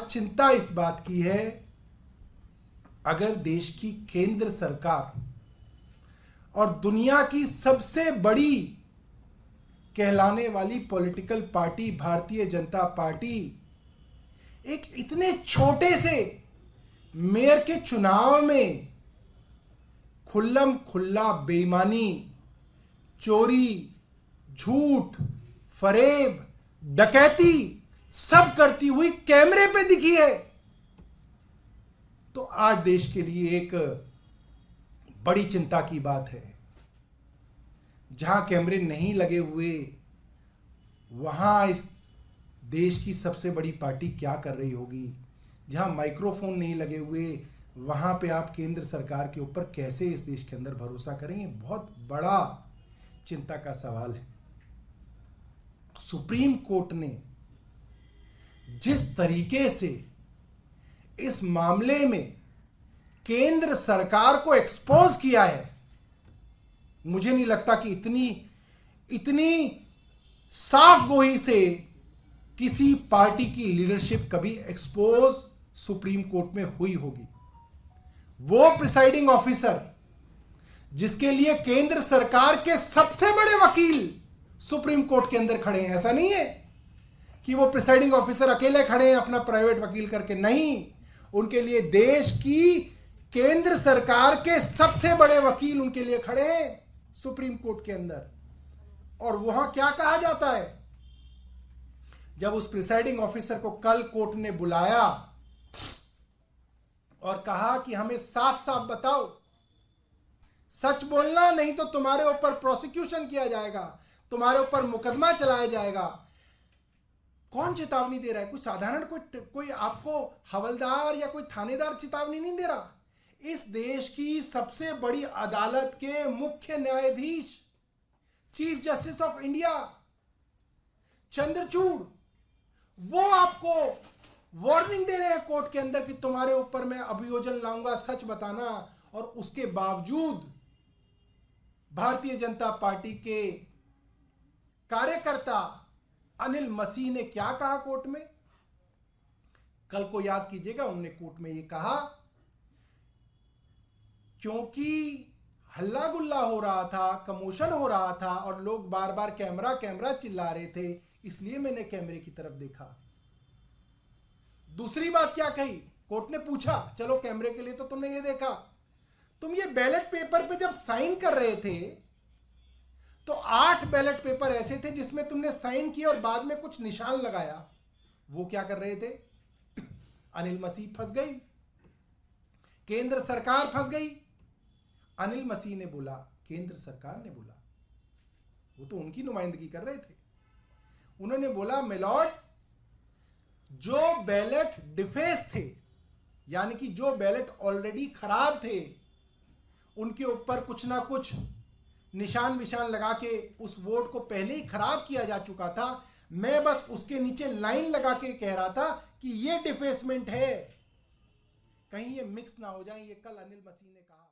चिंता इस बात की है, अगर देश की केंद्र सरकार और दुनिया की सबसे बड़ी कहलाने वाली political party Bharatiya Janata party एक इतने छोटे से मेयर के चुनाव में खुल्लम खुल्ला बेईमानी, चोरी, झूठ, फरेब, डकैती सब करती हुई कैमरे पे दिखी है, तो आज देश के लिए एक बड़ी चिंता की बात है। जहां कैमरे नहीं लगे हुए वहां इस देश की सबसे बड़ी पार्टी क्या कर रही होगी। जहां माइक्रोफोन नहीं लगे हुए वहां पे आप केंद्र सरकार के ऊपर कैसे इस देश के अंदर भरोसा करेंगे, बहुत बड़ा चिंता का सवाल है। सुप्रीम कोर्ट ने जिस तरीके से इस मामले में केंद्र सरकार को एक्सपोज किया है, मुझे नहीं लगता कि इतनी साफ गोई से किसी पार्टी की लीडरशिप कभी एक्सपोज सुप्रीम कोर्ट में हुई होगी। वो प्रिसाइडिंग ऑफिसर जिसके लिए केंद्र सरकार के सबसे बड़े वकील सुप्रीम कोर्ट के अंदर खड़े हैं, ऐसा नहीं है कि वो प्रिसाइडिंग ऑफिसर अकेले खड़े हैं अपना प्राइवेट वकील करके, नहीं, उनके लिए देश की केंद्र सरकार के सबसे बड़े वकील उनके लिए खड़े हैं सुप्रीम कोर्ट के अंदर। और वहां क्या कहा जाता है, जब उस प्रिसाइडिंग ऑफिसर को कल कोर्ट ने बुलाया और कहा कि हमें साफ साफ बताओ, सच बोलना, नहीं तो तुम्हारे ऊपर प्रोसिक्यूशन किया जाएगा, तुम्हारे ऊपर मुकदमा चलाया जाएगा। कौन चेतावनी दे रहा है? कोई साधारण कोई आपको हवलदार या कोई थानेदार चेतावनी नहीं दे रहा। इस देश की सबसे बड़ी अदालत के मुख्य न्यायाधीश, chief justice of India Chandrachud, वो आपको वार्निंग दे रहे हैं कोर्ट के अंदर कि तुम्हारे ऊपर मैं अभियोजन लाऊंगा, सच बताना। और उसके बावजूद भारतीय जनता पार्टी के कार्यकर्ता अनिल मसीह ने क्या कहा कोर्ट में? कल को याद कीजिएगा, उन्होंने कोर्ट में यह कहा, क्योंकि हल्ला गुल्ला हो रहा था, कमोशन हो रहा था और लोग बार बार कैमरा कैमरा चिल्ला रहे थे, इसलिए मैंने कैमरे की तरफ देखा। दूसरी बात क्या कही? कोर्ट ने पूछा, चलो कैमरे के लिए तो तुमने ये देखा, तुम ये बैलेट पेपर पे जब साइन कर रहे थे तो 8 बैलेट पेपर ऐसे थे जिसमें तुमने साइन किया और बाद में कुछ निशान लगाया, वो क्या कर रहे थे? अनिल मसीह फंस गई, केंद्र सरकार फंस गई। अनिल मसीह ने बोला, केंद्र सरकार ने बोला, वो तो उनकी नुमाइंदगी कर रहे थे, उन्होंने बोला, मिलॉर्ड, जो बैलेट डिफेस थे, यानी कि जो बैलेट ऑलरेडी खराब थे, उनके ऊपर कुछ ना कुछ निशान विशान लगा के उस वोट को पहले ही खराब किया जा चुका था, मैं बस उसके नीचे लाइन लगा के कह रहा था कि ये डिफेसमेंट है, कहीं ये मिक्स ना हो जाए। ये कल अनिल मसीह ने कहा।